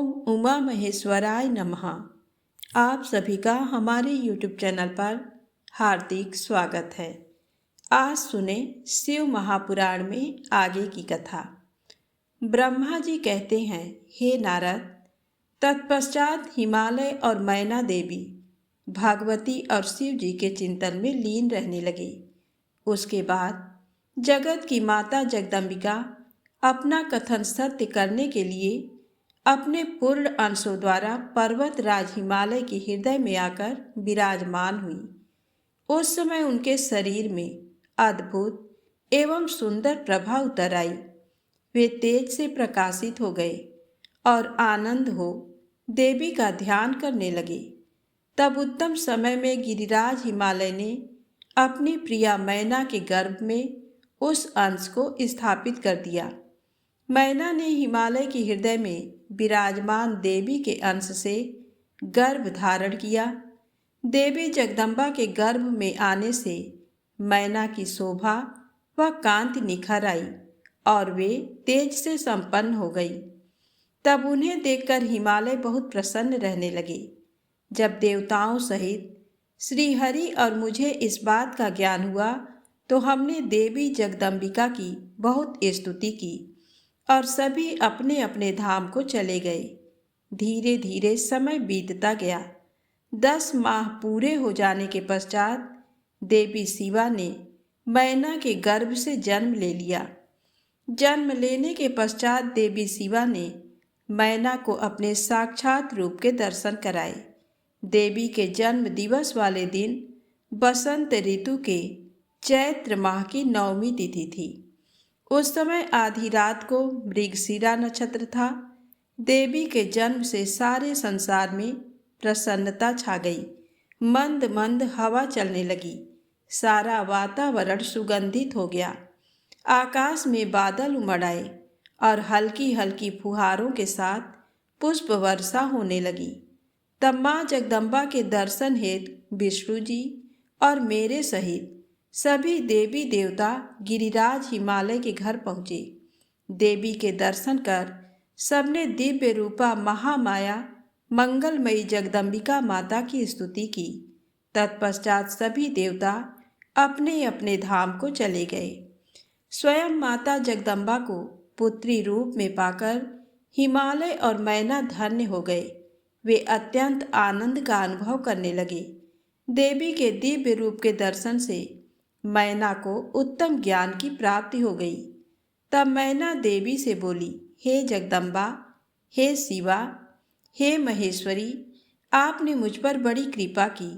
ओम उमा महेश्वराय नमः। आप सभी का हमारे YouTube चैनल पर हार्दिक स्वागत है। आज सुने शिव महापुराण में आगे की कथा। ब्रह्मा जी कहते हैं, हे नारद, तत्पश्चात हिमालय और मैना देवी भगवती और शिव जी के चिंतन में लीन रहने लगे। उसके बाद जगत की माता जगदम्बिका अपना कथन सत्य करने के लिए अपने पूर्ण अंशों द्वारा पर्वत राज हिमालय के हृदय में आकर विराजमान हुई। उस समय उनके शरीर में अद्भुत एवं सुंदर प्रभा उतर आई। वे तेज से प्रकाशित हो गए और आनंद हो देवी का ध्यान करने लगे। तब उत्तम समय में गिरिराज हिमालय ने अपनी प्रिया मैना के गर्भ में उस अंश को स्थापित कर दिया। मैना ने हिमालय के हृदय में विराजमान देवी के अंश से गर्भ धारण किया। देवी जगदम्बा के गर्भ में आने से मैना की शोभा व कांति निखर आई और वे तेज से संपन्न हो गई। तब उन्हें देखकर हिमालय बहुत प्रसन्न रहने लगे। जब देवताओं सहित श्री हरि और मुझे इस बात का ज्ञान हुआ तो हमने देवी जगदम्बिका की बहुत स्तुति की और सभी अपने अपने धाम को चले गए। धीरे धीरे समय बीतता गया। 10 माह पूरे हो जाने के पश्चात देवी शिवा ने मैना के गर्भ से जन्म ले लिया। जन्म लेने के पश्चात देवी शिवा ने मैना को अपने साक्षात रूप के दर्शन कराए। देवी के जन्म दिवस वाले दिन बसंत ऋतु के चैत्र माह की 9वीं तिथि थी। उस समय आधी रात को मृगशिरा नक्षत्र था। देवी के जन्म से सारे संसार में प्रसन्नता छा गई। मंद मंद हवा चलने लगी। सारा वातावरण सुगंधित हो गया। आकाश में बादल उमड़ आए और हल्की हल्की फुहारों के साथ पुष्प वर्षा होने लगी। तब माँ जगदम्बा के दर्शन हेतु विष्णु जी और मेरे सहित सभी देवी देवता गिरिराज हिमालय के घर पहुँचे। देवी के दर्शन कर सबने दिव्य रूपा महामाया मंगलमयी जगदम्बिका माता की स्तुति की। तत्पश्चात सभी देवता अपने अपने धाम को चले गए। स्वयं माता जगदम्बा को पुत्री रूप में पाकर हिमालय और मैना धन्य हो गए। वे अत्यंत आनंद का अनुभव करने लगे। देवी के दिव्य रूप के दर्शन से मैना को उत्तम ज्ञान की प्राप्ति हो गई। तब मैना देवी से बोली, हे जगदम्बा, हे शिवा, हे महेश्वरी, आपने मुझ पर बड़ी कृपा की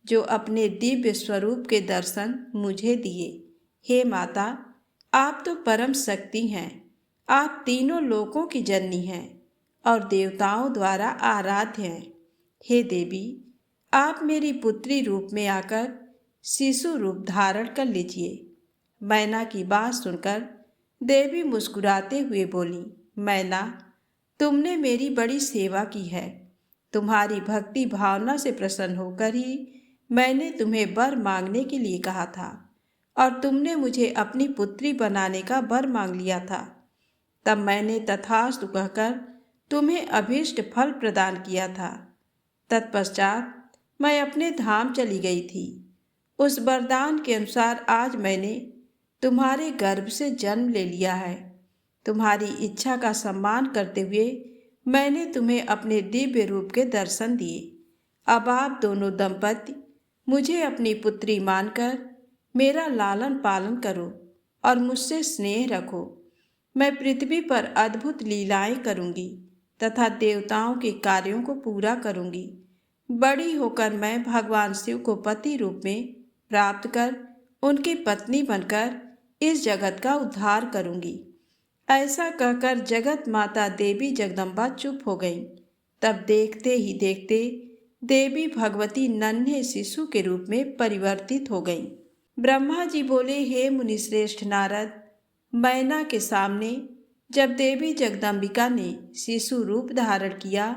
जो अपने दिव्य स्वरूप के दर्शन मुझे दिए। हे माता, आप तो परम शक्ति हैं। आप तीनों लोकों की जननी हैं और देवताओं द्वारा आराध्य हैं। हे देवी, आप मेरी पुत्री रूप में आकर शिशु रूप धारण कर लीजिए। मैना की बात सुनकर देवी मुस्कुराते हुए बोली, मैना, तुमने मेरी बड़ी सेवा की है। तुम्हारी भक्ति भावना से प्रसन्न होकर ही मैंने तुम्हें वर मांगने के लिए कहा था और तुमने मुझे अपनी पुत्री बनाने का वर मांग लिया था। तब मैंने तथास्तु कहकर तुम्हें अभीष्ट फल प्रदान किया था। तत्पश्चात मैं अपने धाम चली गई थी। उस वरदान के अनुसार आज मैंने तुम्हारे गर्भ से जन्म ले लिया है। तुम्हारी इच्छा का सम्मान करते हुए मैंने तुम्हें अपने दिव्य रूप के दर्शन दिए। अब आप दोनों दंपति मुझे अपनी पुत्री मानकर मेरा लालन पालन करो और मुझसे स्नेह रखो। मैं पृथ्वी पर अद्भुत लीलाएं करूंगी तथा देवताओं के कार्यों को पूरा करूंगी। बड़ी होकर मैं भगवान शिव को पति रूप में प्राप्त कर उनकी पत्नी बनकर इस जगत का उद्धार करूंगी। ऐसा कहकर जगत माता देवी जगदम्बा चुप हो गई। तब देखते ही देखते देवी भगवती नन्हे शिशु के रूप में परिवर्तित हो गई। ब्रह्मा जी बोले, हे मुनिश्रेष्ठ नारद, मैना के सामने जब देवी जगदम्बिका ने शिशु रूप धारण किया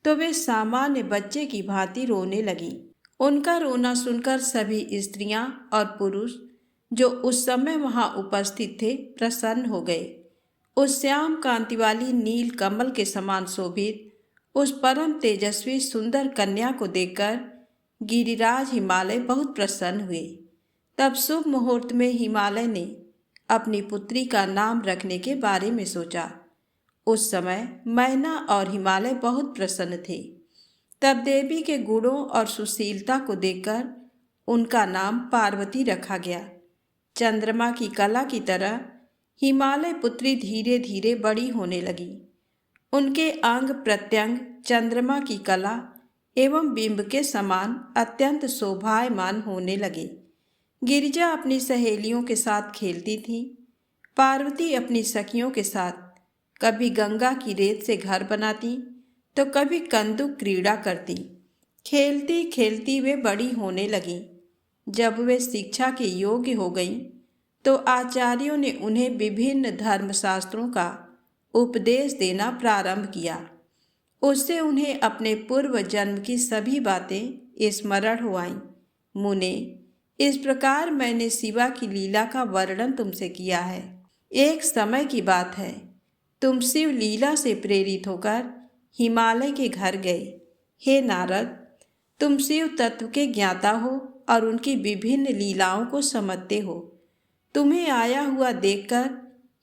तो वे सामान्य बच्चे की भांति रोने लगी। उनका रोना सुनकर सभी स्त्रियां और पुरुष जो उस समय वहां उपस्थित थे प्रसन्न हो गए। उस श्याम कांति वाली नील कमल के समान शोभित उस परम तेजस्वी सुंदर कन्या को देखकर गिरिराज हिमालय बहुत प्रसन्न हुए। तब शुभ मुहूर्त में हिमालय ने अपनी पुत्री का नाम रखने के बारे में सोचा। उस समय मैना और हिमालय बहुत प्रसन्न थे। तब देवी के गुणों और सुशीलता को देखकर उनका नाम पार्वती रखा गया। चंद्रमा की कला की तरह हिमालय पुत्री धीरे धीरे बड़ी होने लगी। उनके अंग प्रत्यंग चंद्रमा की कला एवं बिंब के समान अत्यंत शोभायमान होने लगे। गिरिजा अपनी सहेलियों के साथ खेलती थी। पार्वती अपनी सखियों के साथ कभी गंगा की रेत से घर बनाती तो कभी कंदुक क्रीड़ा करती। खेलती खेलती वे बड़ी होने लगीं। जब वे शिक्षा के योग्य हो गईं तो आचार्यों ने उन्हें विभिन्न धर्मशास्त्रों का उपदेश देना प्रारंभ किया। उससे उन्हें अपने पूर्व जन्म की सभी बातें स्मरण हो आईं। मुने, इस प्रकार मैंने शिवा की लीला का वर्णन तुमसे किया है। एक समय की बात है, तुम शिव लीला से प्रेरित होकर हिमालय के घर गए। हे नारद, तुम शिव तत्व के ज्ञाता हो और उनकी विभिन्न लीलाओं को समझते हो। तुम्हें आया हुआ देखकर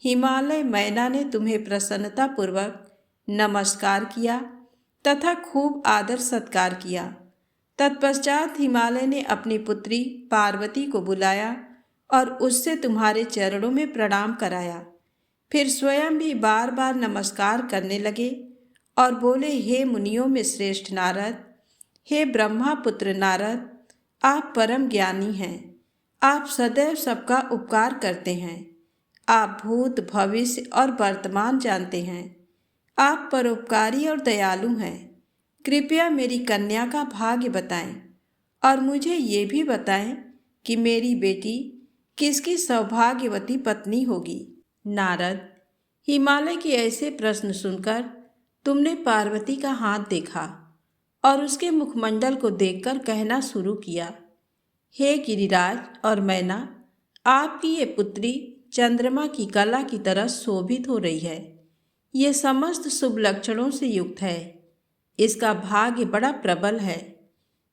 हिमालय मैना ने तुम्हें प्रसन्नतापूर्वक नमस्कार किया तथा खूब आदर सत्कार किया। तत्पश्चात हिमालय ने अपनी पुत्री पार्वती को बुलाया और उससे तुम्हारे चरणों में प्रणाम कराया। फिर स्वयं भी बार बार नमस्कार करने लगे और बोले, हे मुनियों में श्रेष्ठ नारद, हे ब्रह्मा पुत्र नारद, आप परम ज्ञानी हैं। आप सदैव सबका उपकार करते हैं। आप भूत भविष्य और वर्तमान जानते हैं। आप परोपकारी और दयालु हैं। कृपया मेरी कन्या का भाग्य बताएं और मुझे ये भी बताएं कि मेरी बेटी किसकी सौभाग्यवती पत्नी होगी। नारद, हिमालय के ऐसे प्रश्न सुनकर तुमने पार्वती का हाथ देखा और उसके मुखमंडल को देखकर कहना शुरू किया, हे गिरिराज और मैना, आपकी ये पुत्री चंद्रमा की कला की तरह शोभित हो रही है। ये समस्त शुभ लक्षणों से युक्त है। इसका भाग्य बड़ा प्रबल है।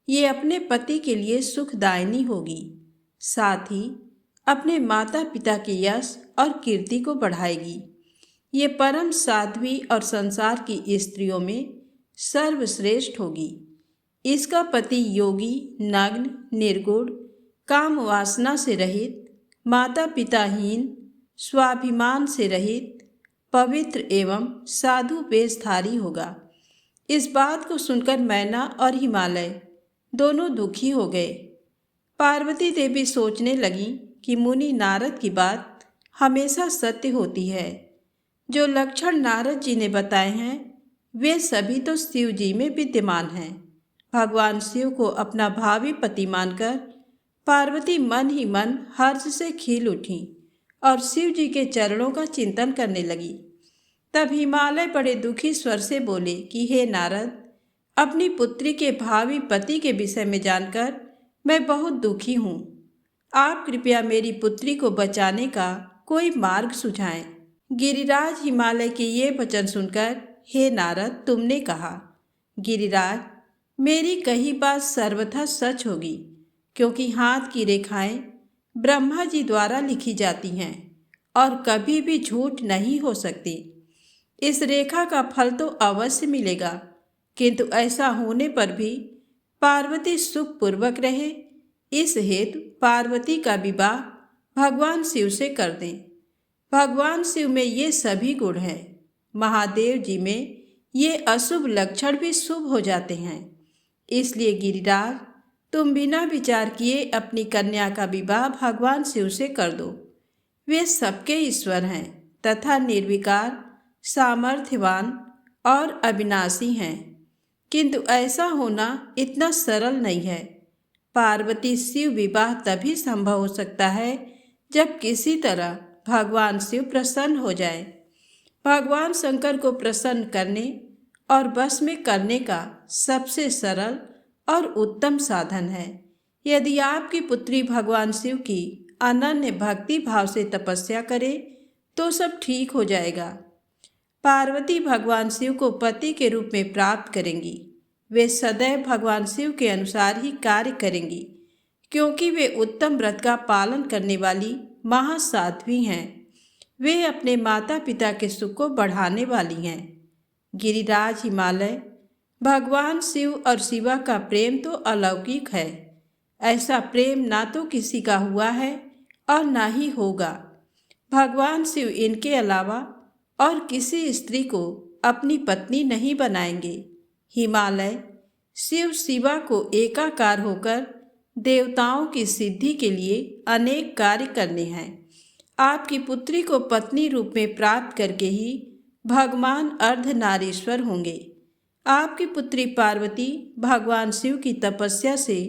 ये अपने पति के लिए सुखदायिनी होगी। साथ ही अपने माता पिता के यश और कीर्ति को बढ़ाएगी। ये परम साध्वी और संसार की स्त्रियों में सर्वश्रेष्ठ होगी। इसका पति योगी, नग्न, निर्गुण, काम वासना से रहित, माता पिताहीन, स्वाभिमान से रहित, पवित्र एवं साधु वेशधारी होगा। इस बात को सुनकर मैना और हिमालय दोनों दुखी हो गए। पार्वती देवी सोचने लगी कि मुनि नारद की बात हमेशा सत्य होती है। जो लक्षण नारद जी ने बताए हैं वे सभी तो शिव जी में विद्यमान हैं। भगवान शिव को अपना भावी पति मानकर पार्वती मन ही मन हर्ष से खिल उठी और शिव जी के चरणों का चिंतन करने लगी। तब हिमालय बड़े दुखी स्वर से बोले कि हे नारद, अपनी पुत्री के भावी पति के विषय में जानकर मैं बहुत दुखी हूँ। आप कृपया मेरी पुत्री को बचाने का कोई मार्ग सुझाएं। गिरिराज हिमालय के ये वचन सुनकर, हे नारद, तुमने कहा, गिरिराज, मेरी कही बात सर्वथा सच होगी, क्योंकि हाथ की रेखाएं ब्रह्मा जी द्वारा लिखी जाती हैं और कभी भी झूठ नहीं हो सकती। इस रेखा का फल तो अवश्य मिलेगा, किंतु ऐसा होने पर भी पार्वती सुखपूर्वक रहे, इस हेतु पार्वती का विवाह भगवान शिव से कर दें। भगवान शिव में ये सभी गुण हैं। महादेव जी में ये अशुभ लक्षण भी शुभ हो जाते हैं। इसलिए गिरिराज, तुम बिना विचार किए अपनी कन्या का विवाह भगवान शिव से कर दो। वे सबके ईश्वर हैं तथा निर्विकार, सामर्थ्यवान और अविनाशी हैं, किंतु ऐसा होना इतना सरल नहीं है। पार्वती शिव विवाह तभी संभव हो सकता है जब किसी तरह भगवान शिव प्रसन्न हो जाए। भगवान शंकर को प्रसन्न करने और वश में करने का सबसे सरल और उत्तम साधन है। यदि आपकी पुत्री भगवान शिव की अनन्य भक्ति भाव से तपस्या करे तो सब ठीक हो जाएगा। पार्वती भगवान शिव को पति के रूप में प्राप्त करेंगी। वे सदैव भगवान शिव के अनुसार ही कार्य करेंगी, क्योंकि वे उत्तम व्रत का पालन करने वाली महासाध्वी हैं। वे अपने माता पिता के सुख को बढ़ाने वाली हैं। गिरिराज हिमालय, भगवान शिव और शिवा का प्रेम तो अलौकिक है। ऐसा प्रेम ना तो किसी का हुआ है और ना ही होगा। भगवान शिव इनके अलावा और किसी स्त्री को अपनी पत्नी नहीं बनाएंगे। हिमालय, शिव शिवा को एकाकार होकर देवताओं की सिद्धि के लिए अनेक कार्य करने हैं। आपकी पुत्री को पत्नी रूप में प्राप्त करके ही भगवान अर्धनारीश्वर होंगे। आपकी पुत्री पार्वती भगवान शिव की तपस्या से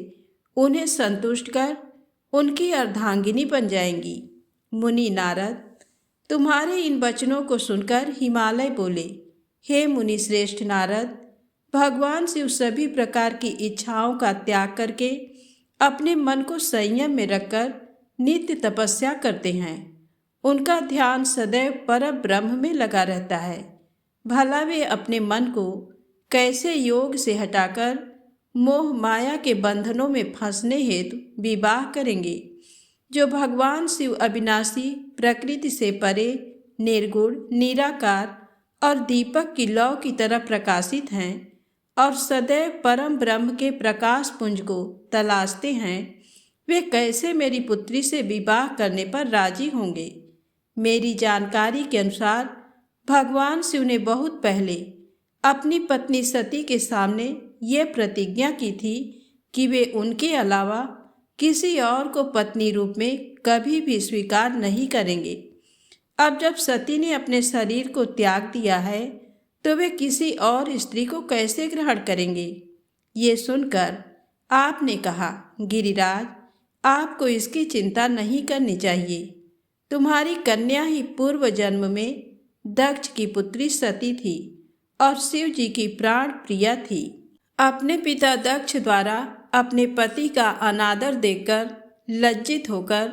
उन्हें संतुष्ट कर उनकी अर्धांगिनी बन जाएंगी। मुनि नारद, तुम्हारे इन वचनों को सुनकर हिमालय बोले, हे मुनि श्रेष्ठ नारद, भगवान शिव सभी प्रकार की इच्छाओं का त्याग करके अपने मन को संयम में रखकर नित्य तपस्या करते हैं। उनका ध्यान सदैव पर ब्रह्म में लगा रहता है। भला वे अपने मन को कैसे योग से हटाकर मोह माया के बंधनों में फंसने हेतु विवाह करेंगे। जो भगवान शिव अविनाशी, प्रकृति से परे, निर्गुण, निराकार और दीपक की लौ की तरह प्रकाशित हैं और सदैव परम ब्रह्म के प्रकाश पुंज को तलाशते हैं, वे कैसे मेरी पुत्री से विवाह करने पर राजी होंगे। मेरी जानकारी के अनुसार भगवान शिव ने बहुत पहले अपनी पत्नी सती के सामने ये प्रतिज्ञा की थी कि वे उनके अलावा किसी और को पत्नी रूप में कभी भी स्वीकार नहीं करेंगे। अब जब सती ने अपने शरीर को त्याग दिया है तो वे किसी और स्त्री को कैसे ग्रहण करेंगे। ये सुनकर आपने कहा, गिरिराज, आपको इसकी चिंता नहीं करनी चाहिए। तुम्हारी कन्या ही पूर्व जन्म में दक्ष की पुत्री सती थी और शिव जी की प्राण प्रिया थी। अपने पिता दक्ष द्वारा अपने पति का अनादर देखकर लज्जित होकर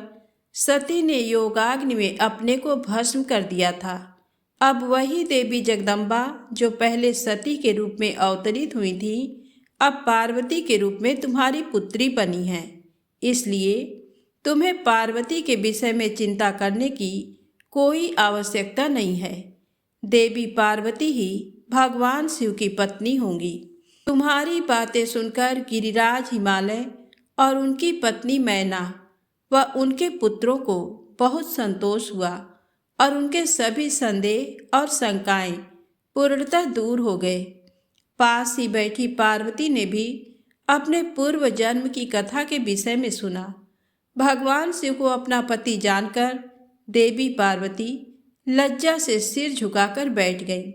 सती ने योगाग्नि में अपने को भस्म कर दिया था। अब वही देवी जगदम्बा जो पहले सती के रूप में अवतरित हुई थी, अब पार्वती के रूप में तुम्हारी पुत्री बनी है। इसलिए तुम्हें पार्वती के विषय में चिंता करने की कोई आवश्यकता नहीं है। देवी पार्वती ही भगवान शिव की पत्नी होंगी। तुम्हारी बातें सुनकर गिरिराज हिमालय और उनकी पत्नी मैना व उनके पुत्रों को बहुत संतोष हुआ और उनके सभी संदेह और शंकाएं पूर्णतः दूर हो गए। पास ही बैठी पार्वती ने भी अपने पूर्व जन्म की कथा के विषय में सुना। भगवान शिव को अपना पति जानकर देवी पार्वती लज्जा से सिर झुकाकर बैठ गई।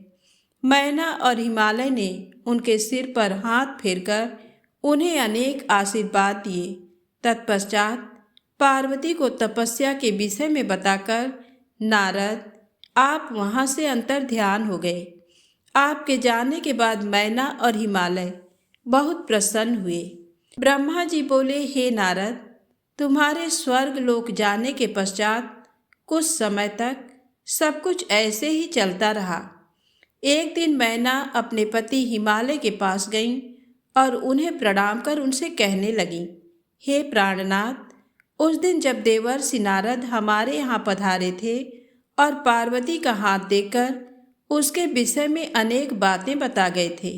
मैना और हिमालय ने उनके सिर पर हाथ फेरकर उन्हें अनेक आशीर्वाद दिए। तत्पश्चात पार्वती को तपस्या के विषय में बताकर, नारद, आप वहाँ से अंतर ध्यान हो गए। आपके जाने के बाद मैना और हिमालय बहुत प्रसन्न हुए। ब्रह्मा जी बोले, हे नारद, तुम्हारे स्वर्ग लोक जाने के पश्चात कुछ समय तक सब कुछ ऐसे ही चलता रहा। एक दिन मैना अपने पति हिमालय के पास गई और उन्हें प्रणाम कर उनसे कहने लगी, हे प्राणनाथ, उस दिन जब देवर्षि नारद हमारे यहाँ पधारे थे और पार्वती का हाथ देखकर उसके विषय में अनेक बातें बता गए थे,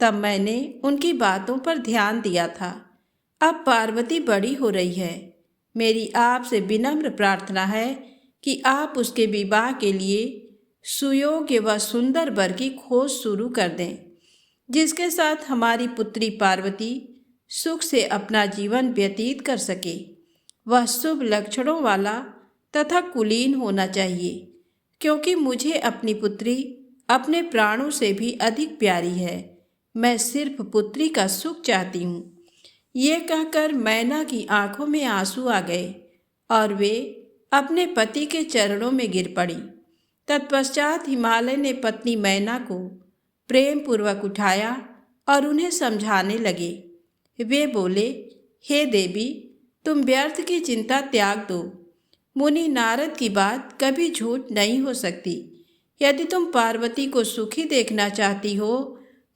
तब मैंने उनकी बातों पर ध्यान दिया था। अब पार्वती बड़ी हो रही है। मेरी आपसे विनम्र प्रार्थना है कि आप उसके विवाह के लिए सुयोग्य व सुंदर वर की खोज शुरू कर दें, जिसके साथ हमारी पुत्री पार्वती सुख से अपना जीवन व्यतीत कर सके। वह शुभ लक्षणों वाला तथा कुलीन होना चाहिए, क्योंकि मुझे अपनी पुत्री अपने प्राणों से भी अधिक प्यारी है। मैं सिर्फ पुत्री का सुख चाहती हूँ। ये कहकर मैना की आंखों में आंसू आ गए और वे अपने पति के चरणों में गिर पड़ी। तत्पश्चात हिमालय ने पत्नी मैना को प्रेम पूर्वक उठाया और उन्हें समझाने लगे। वे बोले, हे देवी, तुम व्यर्थ की चिंता त्याग दो। मुनि नारद की बात कभी झूठ नहीं हो सकती। यदि तुम पार्वती को सुखी देखना चाहती हो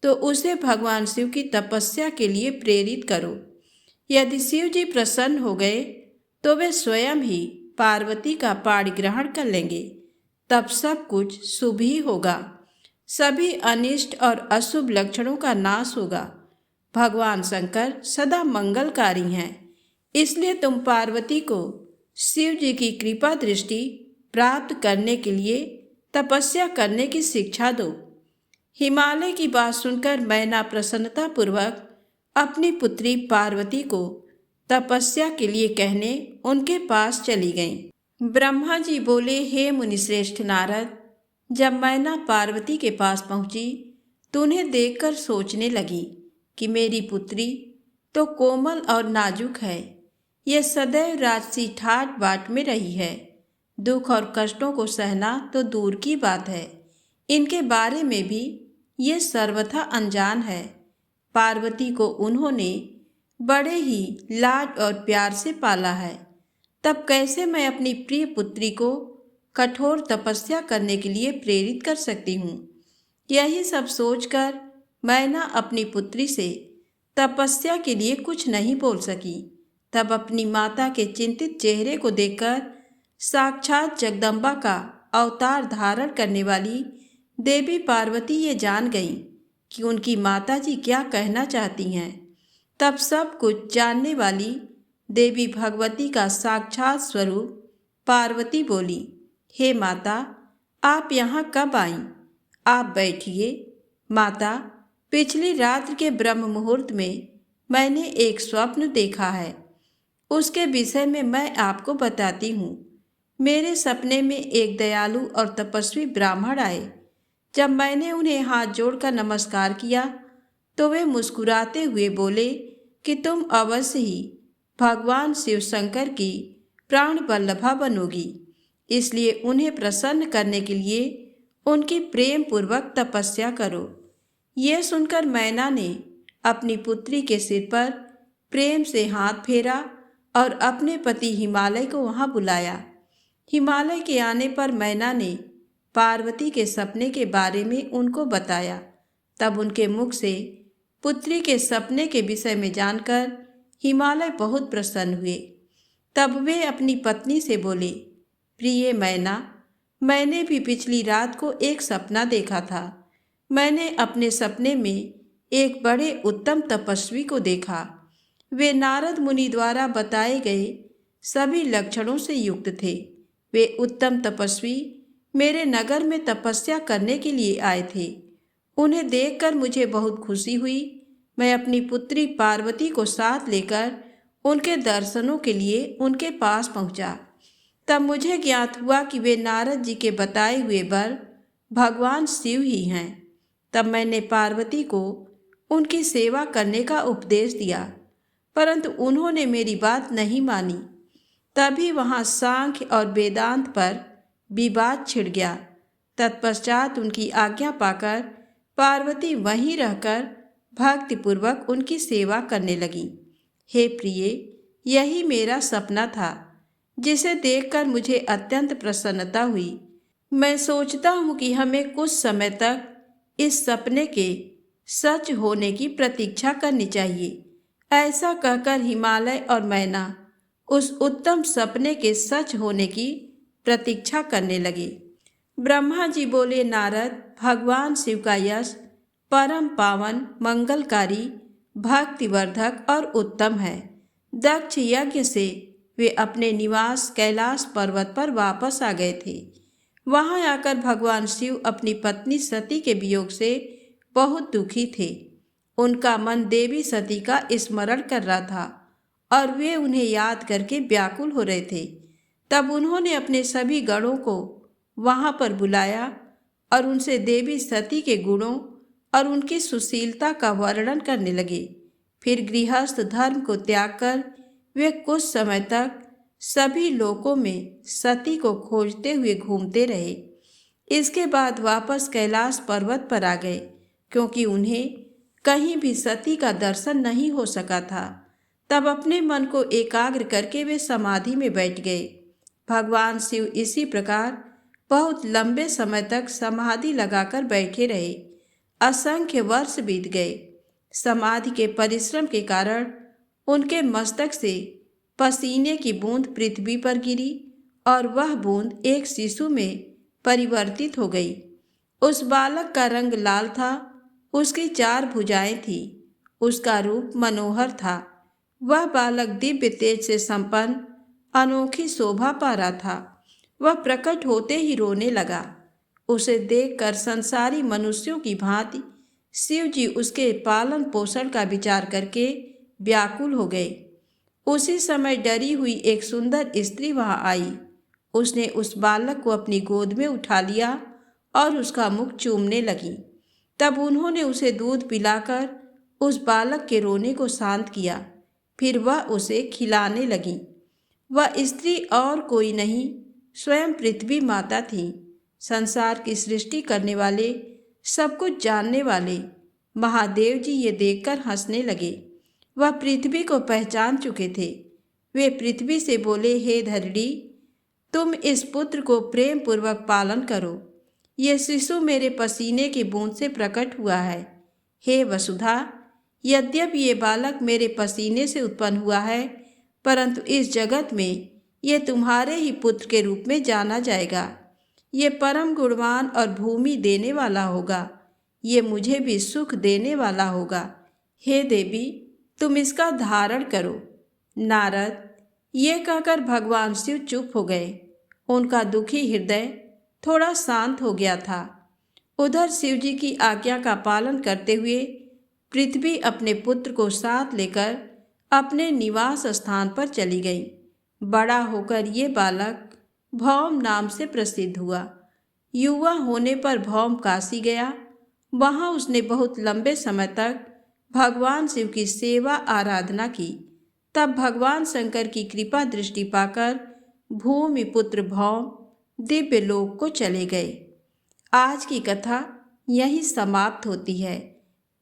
तो उसे भगवान शिव की तपस्या के लिए प्रेरित करो। यदि शिव जी प्रसन्न हो गए तो वे स्वयं ही पार्वती का पाणी ग्रहण कर लेंगे। तब सब कुछ शुभ ही होगा। सभी अनिष्ट और अशुभ लक्षणों का नाश होगा। भगवान शंकर सदा मंगलकारी हैं, इसलिए तुम पार्वती को शिव जी की कृपा दृष्टि प्राप्त करने के लिए तपस्या करने की शिक्षा दो। हिमालय की बात सुनकर मैना प्रसन्नतापूर्वक अपनी पुत्री पार्वती को तपस्या के लिए कहने उनके पास चली गईं। ब्रह्मा जी बोले, हे मुनिश्रेष्ठ नारद, जब मैना पार्वती के पास पहुंची तो उन्हें देखकर सोचने लगी कि मेरी पुत्री तो कोमल और नाजुक है। यह सदैव राजसी ठाट बाट में रही है। दुख और कष्टों को सहना तो दूर की बात है, इनके बारे में भी ये सर्वथा अनजान है। पार्वती को उन्होंने बड़े ही लाड और प्यार से पाला है, तब कैसे मैं अपनी प्रिय पुत्री को कठोर तपस्या करने के लिए प्रेरित कर सकती हूँ। यही सब सोचकर मैना अपनी पुत्री से तपस्या के लिए कुछ नहीं बोल सकी। तब अपनी माता के चिंतित चेहरे को देखकर साक्षात जगदम्बा का अवतार धारण करने वाली देवी पार्वती ये जान गईं कि उनकी माताजी क्या कहना चाहती हैं। तब सब कुछ जानने वाली देवी भगवती का साक्षात स्वरूप पार्वती बोली, हे माता, आप यहाँ कब आईं? आप बैठिए। माता, पिछली रात्र के ब्रह्म मुहूर्त में मैंने एक स्वप्न देखा है, उसके विषय में मैं आपको बताती हूँ। मेरे सपने में एक दयालु और तपस्वी ब्राह्मण आए। जब मैंने उन्हें हाथ जोड़कर नमस्कार किया तो वे मुस्कुराते हुए बोले कि तुम अवश्य ही भगवान शिव शंकर की प्राण वल्लभा बनोगी, इसलिए उन्हें प्रसन्न करने के लिए उनकी प्रेम पूर्वक तपस्या करो। यह सुनकर मैना ने अपनी पुत्री के सिर पर प्रेम से हाथ फेरा और अपने पति हिमालय को वहां बुलाया। हिमालय के आने पर मैना ने पार्वती के सपने के बारे में उनको बताया। तब उनके मुख से पुत्री के सपने के विषय में जानकर हिमालय बहुत प्रसन्न हुए। तब वे अपनी पत्नी से बोले, प्रिय मैना, मैंने भी पिछली रात को एक सपना देखा था। मैंने अपने सपने में एक बड़े उत्तम तपस्वी को देखा। वे नारद मुनि द्वारा बताए गए सभी लक्षणों से युक्त थे। वे उत्तम तपस्वी मेरे नगर में तपस्या करने के लिए आए थे। उन्हें देखकर मुझे बहुत खुशी हुई। मैं अपनी पुत्री पार्वती को साथ लेकर उनके दर्शनों के लिए उनके पास पहुंचा। तब मुझे ज्ञात हुआ कि वे नारद जी के बताए हुए वर भगवान शिव ही हैं। तब मैंने पार्वती को उनकी सेवा करने का उपदेश दिया, परंतु उन्होंने मेरी बात नहीं मानी। तभी वहाँ सांख्य और वेदांत पर विवाद छिड़ गया। तत्पश्चात उनकी आज्ञा पाकर पार्वती वहीं रहकर भक्तिपूर्वक उनकी सेवा करने लगी। हे प्रिय, यही मेरा सपना था, जिसे देखकर मुझे अत्यंत प्रसन्नता हुई। मैं सोचता हूँ कि हमें कुछ समय तक इस सपने के सच होने की प्रतीक्षा करनी चाहिए। ऐसा कहकर हिमालय और मैना उस उत्तम सपने के सच होने की प्रतीक्षा करने लगे। ब्रह्मा जी बोले, नारद, भगवान शिव का यश परम पावन, मंगलकारी, भक्तिवर्धक और उत्तम है। दक्ष यज्ञ से वे अपने निवास कैलाश पर्वत पर वापस आ गए थे। वहां आकर भगवान शिव अपनी पत्नी सती के वियोग से बहुत दुखी थे। उनका मन देवी सती का स्मरण कर रहा था और वे उन्हें याद करके व्याकुल हो रहे थे। तब उन्होंने अपने सभी गणों को वहां पर बुलाया और उनसे देवी सती के गुणों और उनकी सुशीलता का वर्णन करने लगे। फिर गृहस्थ धर्म को त्याग कर वे कुछ समय तक सभी लोकों में सती को खोजते हुए घूमते रहे। इसके बाद वापस कैलाश पर्वत पर आ गए, क्योंकि उन्हें कहीं भी सती का दर्शन नहीं हो सका था। तब अपने मन को एकाग्र करके वे समाधि में बैठ गए। भगवान शिव इसी प्रकार बहुत लंबे समय तक समाधि लगाकर बैठे रहे। असंख्य वर्ष बीत गए। समाधि के परिश्रम के कारण उनके मस्तक से पसीने की बूंद पृथ्वी पर गिरी और वह बूंद एक शिशु में परिवर्तित हो गई। उस बालक का रंग लाल था, उसकी 4 भुजाएं थीं, उसका रूप मनोहर था। वह बालक दिव्य तेज से संपन्न अनोखी शोभा पा रहा था। वह प्रकट होते ही रोने लगा। उसे देखकर संसारी मनुष्यों की भांति शिव जी उसके पालन पोषण का विचार करके व्याकुल हो गए। उसी समय डरी हुई एक सुंदर स्त्री वहां आई। उसने उस बालक को अपनी गोद में उठा लिया और उसका मुख चूमने लगी। तब उन्होंने उसे दूध पिलाकर उस बालक के रोने को शांत किया। फिर वह उसे खिलाने लगी। वह स्त्री और कोई नहीं, स्वयं पृथ्वी माता थी। संसार की सृष्टि करने वाले, सब कुछ जानने वाले महादेव जी ये देखकर हंसने लगे। वह पृथ्वी को पहचान चुके थे। वे पृथ्वी से बोले, हे धरणी, तुम इस पुत्र को प्रेम पूर्वक पालन करो। ये शिशु मेरे पसीने की बूंद से प्रकट हुआ है। हे वसुधा, यद्यपि ये बालक मेरे पसीने से उत्पन्न हुआ है, परंतु इस जगत में ये तुम्हारे ही पुत्र के रूप में जाना जाएगा। ये परम गुणवान और भूमि देने वाला होगा। ये मुझे भी सुख देने वाला होगा। हे देवी, तुम इसका धारण करो। नारद, ये कहकर भगवान शिव चुप हो गए। उनका दुखी हृदय थोड़ा शांत हो गया था। उधर शिव जी की आज्ञा का पालन करते हुए पृथ्वी अपने पुत्र को साथ लेकर अपने निवास स्थान पर चली गई। बड़ा होकर ये बालक भौम नाम से प्रसिद्ध हुआ। युवा होने पर भौम काशी गया। वहाँ उसने बहुत लंबे समय तक भगवान शिव की सेवा आराधना की। तब भगवान शंकर की कृपा दृष्टि पाकर भूमि पुत्र भौम दिव्य लोक को चले गए। आज की कथा यहीं समाप्त होती है।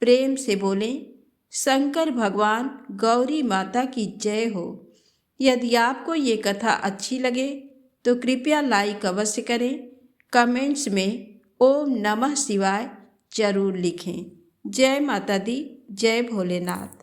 प्रेम से बोलें, शंकर भगवान गौरी माता की जय हो। यदि आपको ये कथा अच्छी लगे तो कृपया लाइक अवश्य करें। कमेंट्स में ओम नमः शिवाय जरूर लिखें। जय माता दी, जय भोलेनाथ।